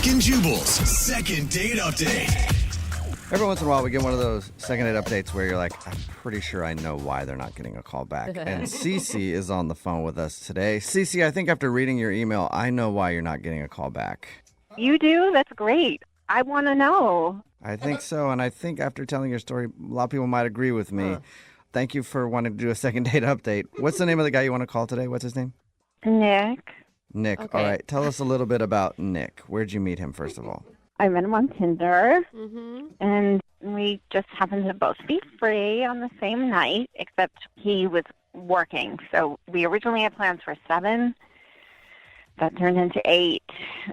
Brooke and Jubal's second date update. Every once in a while, we get one of those second date updates where you're like, I'm pretty sure I know why they're not getting a call back. And Cece is on the phone with us today. Cece, I think after reading your email, I know why you're not getting a call back. You do? That's great. I want to know. I think so. And I think after telling your story, a lot of people might agree with me. Thank you for wanting to do a second date update. What's the name of the guy you want to call today? What's his name? Nick. Nick. Okay. All right. Tell us a little bit about Nick. Where'd you meet him, first of all? I met him on Tinder, and we just happened to both be free on the same night, except he was working. So we originally had plans for 7. That turned into 8,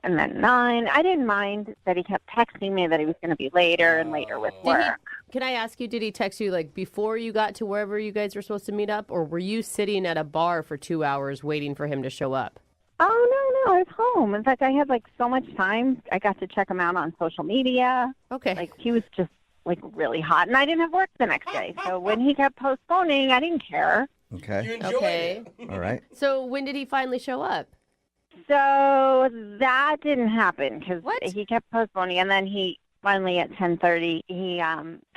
and then 9. I didn't mind that he kept texting me that he was going to be later and later with work. Can I ask you, did he text you like before you got to wherever you guys were supposed to meet up, or were you sitting at a bar for 2 hours waiting for him to show up? Oh, no, I was home. In fact, I had like so much time. I got to check him out on social media. Okay. Like he was just like really hot, and I didn't have work the next day. So when he kept postponing, I didn't care. Okay. Okay. All right. So when did he finally show up? So that didn't happen because What? he kept postponing, and then he finally at 10:30 he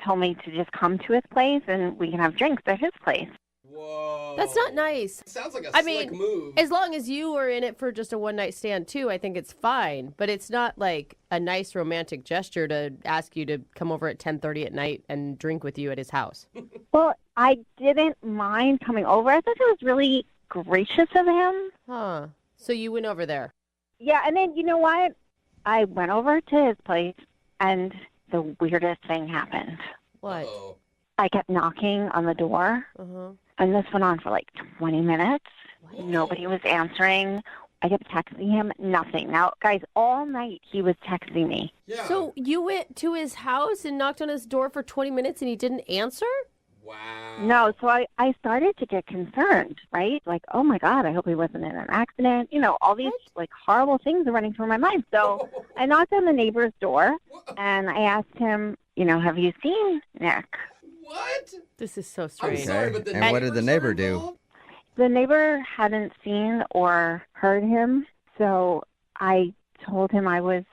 told me to just come to his place and we can have drinks at his place. Whoa. That's not nice. Sounds like a I slick mean, move. as long as you were in it for just a one-night stand, too, I think it's fine. But it's not like a nice romantic gesture to ask you to come over at 10:30 at night and drink with you at his house. Well, I didn't mind coming over. I thought it was really gracious of him. Huh. So you went over there. Yeah, and then you know what? I went over to his place, and the weirdest thing happened. What? Uh-oh. I kept knocking on the door, Uh-huh. and this went on for like 20 minutes. What? Nobody was answering. I kept texting him, nothing. Now, guys, all night he was texting me. Yeah. So you went to his house and knocked on his door for 20 minutes and he didn't answer? Wow. No, so I started to get concerned, right? Like, oh my God, I hope he wasn't in an accident. You know, all these like horrible things are running through my mind. So I knocked on the neighbor's door and I asked him, you know, have you seen Nick? What? This is so I'm strange. sorry, but the And what did the neighbor neighbors are do? involved? The neighbor hadn't seen or heard him, so I told him I was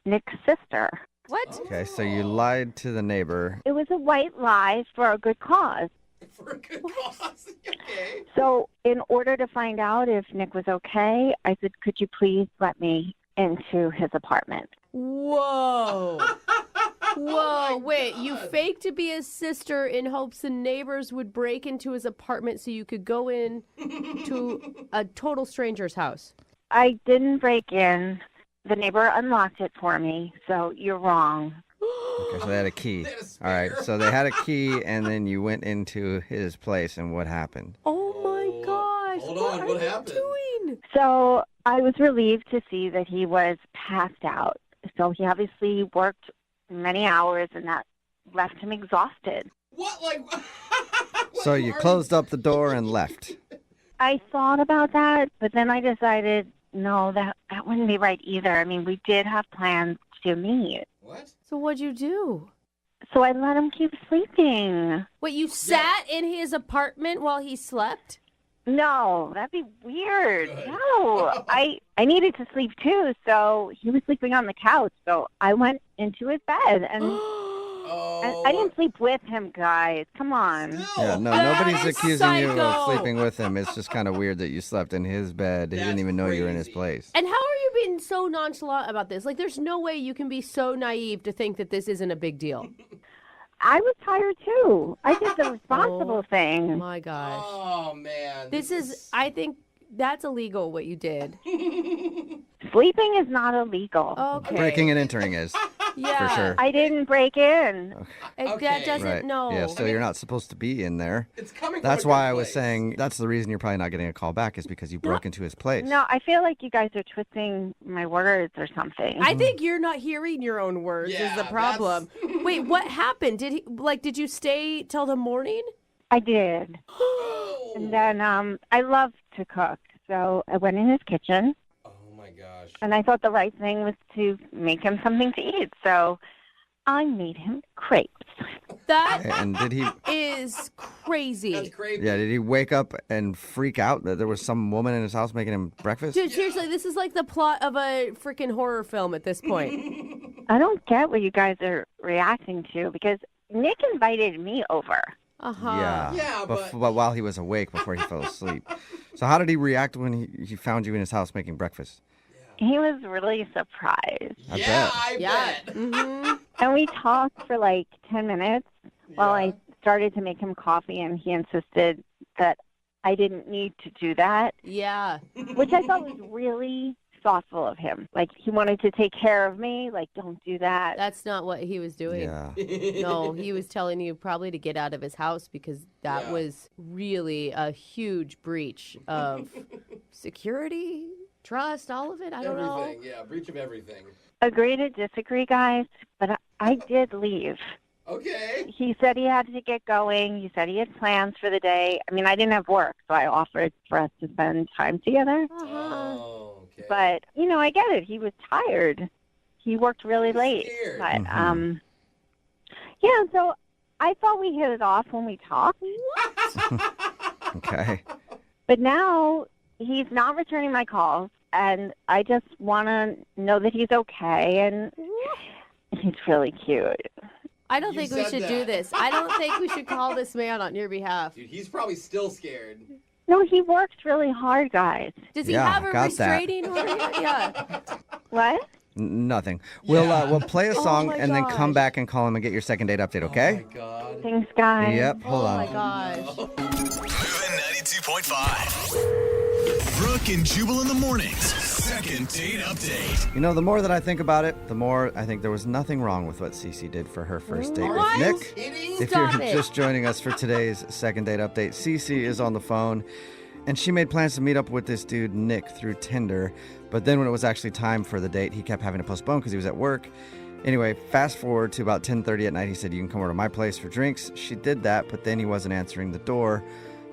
Nick's sister. What? Okay, so you lied to the neighbor. It was a white lie for a good cause. For a good cause. Okay. So in order to find out if Nick was okay, I said, could you please let me into his apartment? Whoa. Whoa, wait, you God. faked to be his sister in hopes the neighbors would break into his apartment so you could go in to a total stranger's house. I didn't break in. The neighbor unlocked it for me, so you're wrong. Okay, so they had a key. They had a All right, spare. so they had a key, and then you went into his place, and what happened? Oh my gosh. Hold on, what are happened? you doing? So I was relieved to see that he was passed out. So he obviously worked many hours, and that left him exhausted. What? Like. So you closed up the door and left. I thought about that, but then I decided, no, that wouldn't be right either. I mean, we did have plans to meet. What? So what'd you do? So I let him keep sleeping. Wait, you sat in his apartment while he slept? No, that'd be weird. Good. No, I needed to sleep too, so he was sleeping on the couch. So I went into his bed, and Oh. I didn't sleep with him, guys. Come on. Still. Yeah, no, That nobody's is accusing you of psycho. sleeping with him. It's just kind of weird that you slept in his bed. He didn't That's even know you were in his crazy. place. And how are you being so nonchalant about this? Like, there's no way you can be so naive to think that this isn't a big deal. I was tired too. I did the responsible Oh thing. my gosh. Oh, man. This is, I think that's illegal what you did. Sleeping is not illegal. Okay. Breaking and entering is, Yeah. for sure. I didn't break in. Okay. That doesn't, Right. no. Yeah, so you're not supposed to be in there. It's coming from That's a why good I was place. saying that's the reason you're probably not getting a call back is because you broke into his place. No, I feel like you guys are twisting my words or something. I think you're not hearing your own words is Yeah, the problem. Wait, what happened? Did you stay till the morning? I did. Oh. And then I love to cook. So I went in his kitchen, Oh, my gosh. and I thought the right thing was to make him something to eat. So I made him crepes. That And did he? is crazy. That's crazy. Yeah, did he wake up and freak out that there was some woman in his house making him breakfast? Dude, seriously, this is like the plot of a freaking horror film at this point. I don't get what you guys are reacting to because Nick invited me over. Yeah. Yeah, but- while he was awake before he fell asleep. So how did he react when he found you in his house making breakfast? He was really surprised. I Yeah, bet. I Yeah. bet. Mm-hmm. And we talked for like 10 minutes while I started to make him coffee, and he insisted that I didn't need to do that, Yeah. which I thought was really thoughtful of him. Like, he wanted to take care of me. Like, don't do that. That's not what he was doing. Yeah. No, he was telling you probably to get out of his house because that was really a huge breach of security, trust, all of it. I don't know. Everything. Yeah, breach of everything. Agree to disagree, guys, but I did leave. Okay. He said he had to get going. He said he had plans for the day. I mean, I didn't have work, so I offered for us to spend time together. Oh, okay. But, you know, I get it. He was tired. He worked really late. scared. But, yeah, so I thought we hit it off when we talked. Okay. But now he's not returning my calls, and I just want to know that he's okay, and he's really cute. I don't You think we said should do that. this. I don't think we should call this man on your behalf. Dude, he's probably still scared. No, he works really hard, guys. Does he Yeah, have a got that. restraining order? Yeah. What? Nothing. Yeah. We'll play a song my and then come gosh. back and call him and get your second date update, okay? Oh my God. Thanks, guys. Yep, hold Oh on. my gosh. Moving 92.5. Brooke and Jubal in the mornings. Second date update. You know, the more that I think about it, the more I think there was nothing wrong with what Cece did for her first date What? with Nick. Kidding? If Stop you're it. just joining us for today's second date update, Cece is on the phone, and she made plans to meet up with this dude, Nick, through Tinder. But then when it was actually time for the date, he kept having to postpone because he was at work. Anyway, fast forward to about 10:30 at night. He said, you can come over to my place for drinks. She did that, but then he wasn't answering the door.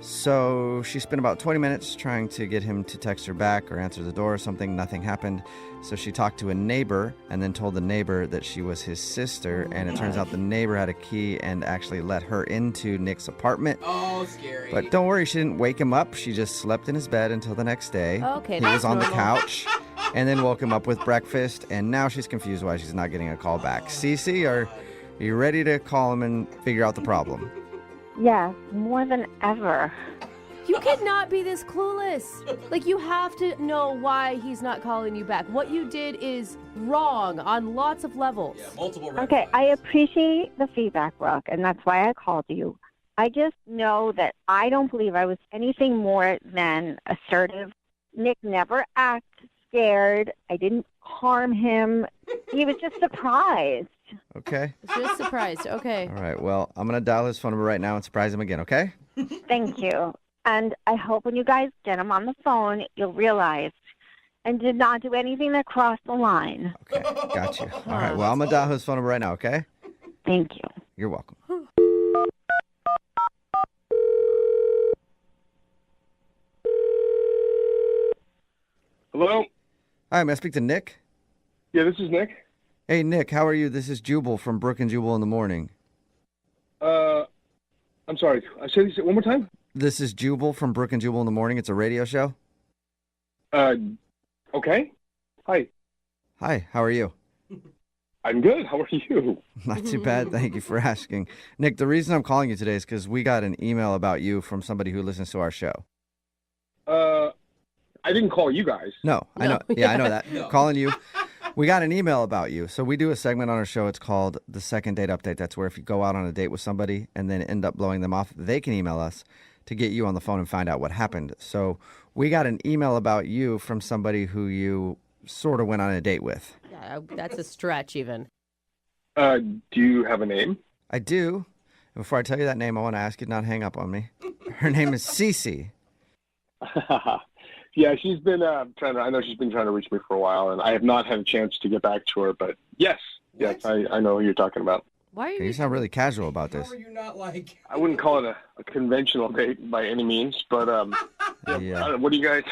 So she spent about 20 minutes trying to get him to text her back or answer the door or something. Nothing happened. So she talked to a neighbor and then told the neighbor that she was his sister. And it turns out the neighbor had a key and actually let her into Nick's apartment. Oh, scary. But don't worry, she didn't wake him up. She just slept in his bed until the next day. Okay, He that's was on the normal. couch and then woke him up with breakfast. And now she's confused why she's not getting a call back. Cece, are you ready to call him and figure out the problem? Yes, more than ever. You cannot be this clueless. Like, you have to know why he's not calling you back. What you did is wrong on lots of levels. Yeah, multiple red Okay, flags. I appreciate the feedback, Brooke, and that's why I called you. I just know that I don't believe I was anything more than assertive. Nick never acted scared. I didn't harm him. He was just surprised. Okay. Just surprised. Okay. All right. Well, I'm going to dial his phone number right now and surprise him again, okay? Thank you. And I hope when you guys get him on the phone, you'll realize and did not do anything that crossed the line. Okay. Got you. All right. Well, I'm going to dial his phone number right now, okay? Thank you. You're welcome. Hello? Hi, may I speak to Nick? Yeah, this is Nick. Hey, Nick, how are you? This is Jubal from Brooke and Jubal in the morning. I'm sorry. I said this one more time? This is Jubal from Brooke and Jubal in the morning. It's a radio show. Okay. Hi. Hi, how are you? I'm good. How are you? Not too bad. Thank you for asking. Nick, the reason I'm calling you today is because we got an email about you from somebody who listens to our show. I didn't call you guys. No, I No, know. Yeah, I know that. No. Calling you. We got an email about you. So we do a segment on our show. It's called the Second Date Update. That's where if you go out on a date with somebody and then end up blowing them off, they can email us to get you on the phone and find out what happened. So we got an email about you from somebody who you sort of went on a date with. Yeah, that's a stretch even. Do you have a name? I do. And before I tell you that name, I want to ask you to not hang up on me. Her name is Cece. Yeah, she's been I know she's been trying to reach me for a while, and I have not had a chance to get back to her, but yes, I know who you're talking about. Why are You you? sound really casual about How this. are you not like... I wouldn't call it a conventional date by any means, but Yeah. what do you guys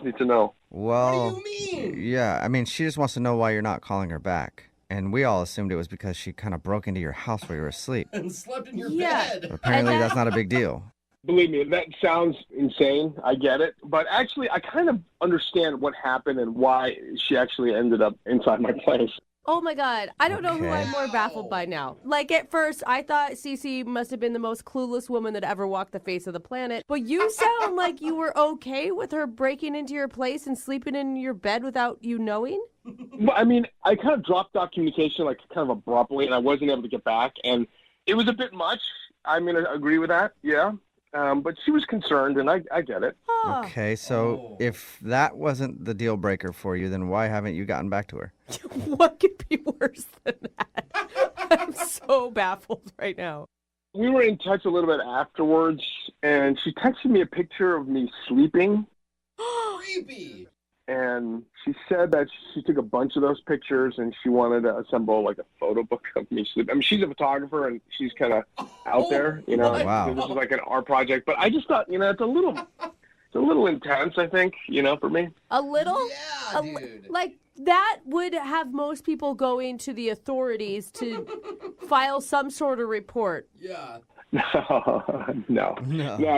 need to know? Well, What do you mean? yeah, I mean, she just wants to know why you're not calling her back. And we all assumed it was because she kind of broke into your house while you were asleep. And slept in your Yeah. bed. But apparently, that's not a big deal. Believe me, that sounds insane. I get it. But actually, I kind of understand what happened and why she actually ended up inside my place. Oh my God. I don't know who Okay. I'm more baffled by now. Like at first, I thought Cece must have been the most clueless woman that ever walked the face of the planet. But you sound like you were okay with her breaking into your place and sleeping in your bed without you knowing? Well, I mean, I kind of dropped off communication like kind of abruptly, and I wasn't able to get back. And it was a bit much. I'm going to agree with that, yeah. But she was concerned, and I get it. Huh. Okay, so if that wasn't the deal breaker for you, then why haven't you gotten back to her? What could be worse than that? I'm so baffled right now. We were in touch a little bit afterwards, and she texted me a picture of me sleeping. Creepy. And she said that she took a bunch of those pictures and she wanted to assemble like a photo book of me sleeping. I mean, she's a photographer and she's kind of out there, you know. Wow. This is like an art project, but I just thought, you know, it's a little intense, I think, you know, for me. A little? Yeah, dude. Like, that would have most people going to the authorities to file some sort of report. Yeah. No,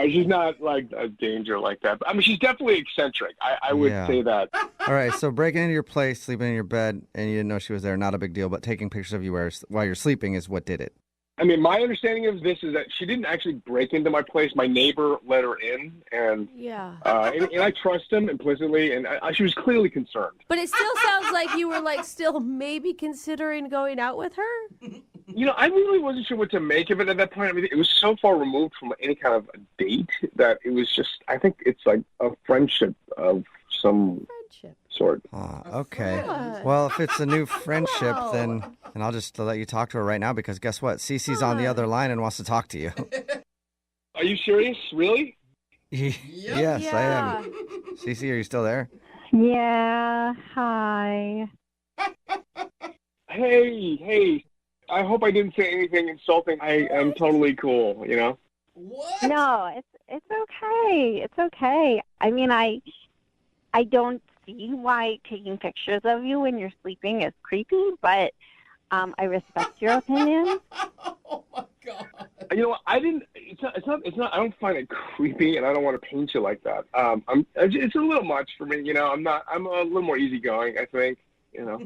she's not like a danger like that. I mean, she's definitely eccentric. I would Yeah. say that. All right, so breaking into your place, sleeping in your bed, and you didn't know she was there, not a big deal, but taking pictures of you while you're sleeping is what did it. I mean, my understanding of this is that she didn't actually break into my place. My neighbor let her in, and Yeah. and I trust him implicitly, and she was clearly concerned. But it still sounds like you were like still maybe considering going out with her. You know, I really wasn't sure what to make of it at that point. I mean, it was so far removed from any kind of a date that it was just, I think it's like a friendship of some Friendship. sort. Okay. friend. Well, if it's a new friendship, Wow. then I'll just let you talk to her right now because guess what? Cece's on the other line and wants to talk to you. Are you serious? Really? Yes, I am. Cece, are you still there? Yeah, hi. Hey. I hope I didn't say anything insulting. I am totally cool, you know? What? No, it's okay. It's okay. I mean, I don't see why taking pictures of you when you're sleeping is creepy, but I respect your opinion. Oh my God. You know what? It's not. I don't find it creepy, and I don't want to paint you like that. It's a little much for me, you know. I'm a little more easygoing, I think, you know.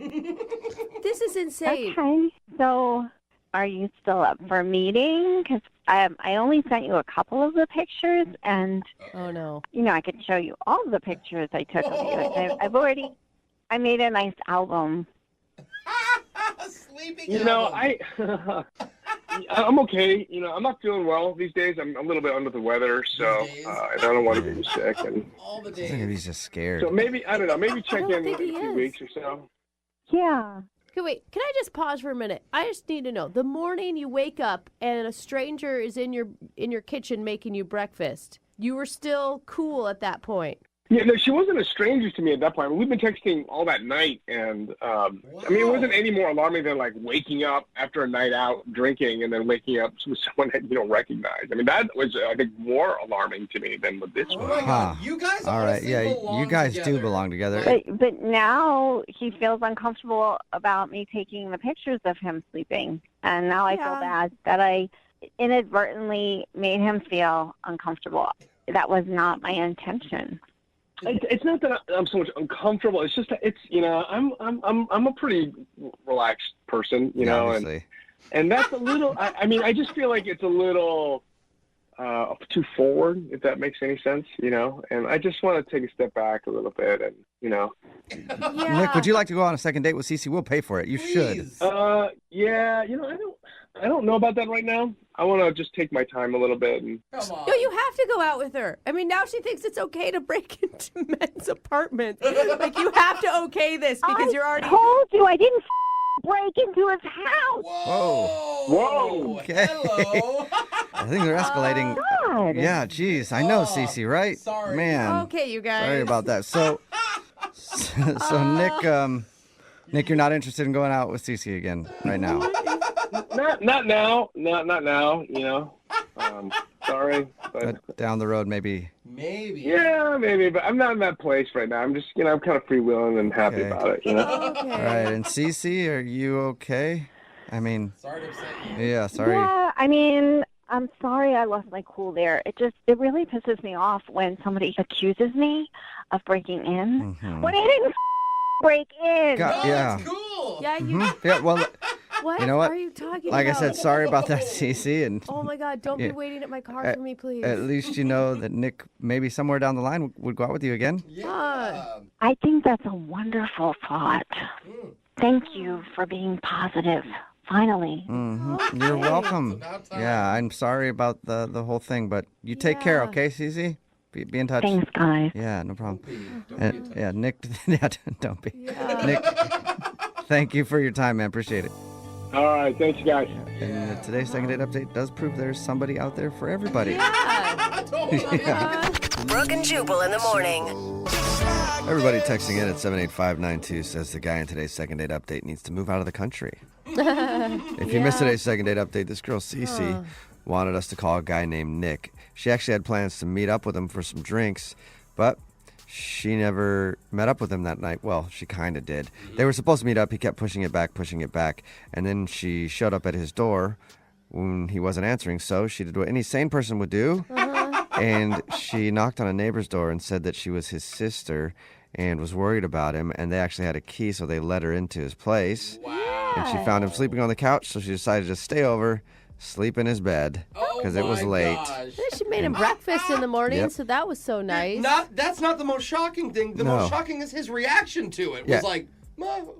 This is insane. Okay, so are you still up for meeting? Because I only sent you a couple of the pictures, and Oh no. you know I could show you all the pictures I took of you. I made a nice album. Sleeping You know, album. I'm okay. You know, I'm not feeling well these days. I'm a little bit under the weather, so These days? and I don't want to get you sick. And All the I think days. he's just scared. so maybe I don't know. Maybe check don't in in a think he few is. weeks or so. Yeah. Okay, wait. Can I just pause for a minute? I just need to know. The morning you wake up and a stranger is in your kitchen making you breakfast. You were still cool at that point. Yeah, no, she wasn't a stranger to me at that point. I mean, we've been texting all that night, and I mean, it wasn't any more alarming than like waking up after a night out drinking and then waking up with someone that you don't recognize. I mean, that was I think more alarming to me than with this Oh one. my God. Huh. You guys All right, honestly yeah, belong you guys together. do belong together. But now he feels uncomfortable about me taking the pictures of him sleeping. And now I feel Yeah. bad that I inadvertently made him feel uncomfortable. That was not my intention. It's not that I'm so much uncomfortable. It's just that it's I'm a pretty relaxed person, you know, Obviously. and that's a little. I mean, I just feel like it's a little too forward, if that makes any sense, you know. And I just want to take a step back a little bit, and you know. Yeah. Nick, would you like to go on a second date with Cece? We'll pay for it. You should. Please. Yeah, you know, I don't know about that right now. I want to just take my time a little bit and. Come on. No, you have to go out with her. I mean, now she thinks it's okay to break into men's apartments. Like, you have to okay this because you're already... told you I didn't break into his house. Whoa. Okay. Hello. I think they're escalating. God. Yeah, geez. I know, Cece, right? sorry. Man. Okay, you guys. Sorry about that. So Nick, you're not interested in going out with Cece again right now. Not now. You know. Sorry. But down the road, maybe. Maybe. Yeah, maybe, but I'm not in that place right now. I'm just, I'm kind of freewheeling and happy Okay. about it, you know? Okay. All right, and Cece, are you okay? I mean, Sorry to upset you. yeah, sorry. Yeah, I mean, I'm sorry I lost my cool there. It really pisses me off when somebody accuses me of breaking in when I didn't break in. God, No, yeah. it's cool. Yeah, you. Yeah, well, What, You know what? are you talking like I about? said, sorry about that, Cece, and Oh my God! Don't Yeah. be waiting at my car for me, please. at least you know that Nick maybe somewhere down the line would go out with you again. Yeah. I think that's a wonderful thought. Thank you for being positive. Finally. Mm-hmm. You're welcome. about time. Yeah, I'm sorry about the whole thing, but you take care, Yeah. okay, Cece? Be in touch. Thanks, guys. Yeah, no problem. Don't be a touch. Yeah, Nick, yeah, don't be. Yeah. Nick, thank you for your time, man. Appreciate it. All right, thanks, guys. And today's second date update does prove there's somebody out there for everybody. Yeah. Yeah. Brooke and Jubal in the morning. Everybody texting in at 78592 says the guy in today's second date update needs to move out of the country. If you missed today's second date update, this girl, Cece, wanted us to call a guy named Nick. She actually had plans to meet up with him for some drinks, but she never met up with him that night. Well, she kind of did. They were supposed to meet up. He kept pushing it back. And then she showed up at his door when he wasn't answering. So she did what any sane person would do. And she knocked on a neighbor's door and said that she was his sister and was worried about him. And they actually had a key, so they let her into his place. Wow. And she found him sleeping on the couch, so she decided to stay over, sleep in his bed, because it was my late. gosh. She made him breakfast in the morning, Yep. so that was so nice. That's not the most shocking thing. The No. most shocking is his reaction to it. Yeah. Was like,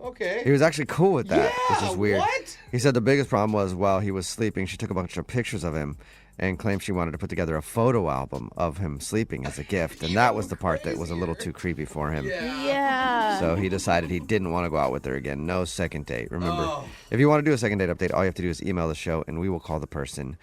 okay. He was actually cool with that, which Yeah, is weird. what? He said the biggest problem was while he was sleeping, she took a bunch of pictures of him and claimed she wanted to put together a photo album of him sleeping as a gift. And that was the part that was a little too creepy for him. Yeah. So he decided he didn't want to go out with her again. No second date. Remember, Oh. if you want to do a second date update, all you have to do is email the show and we will call the person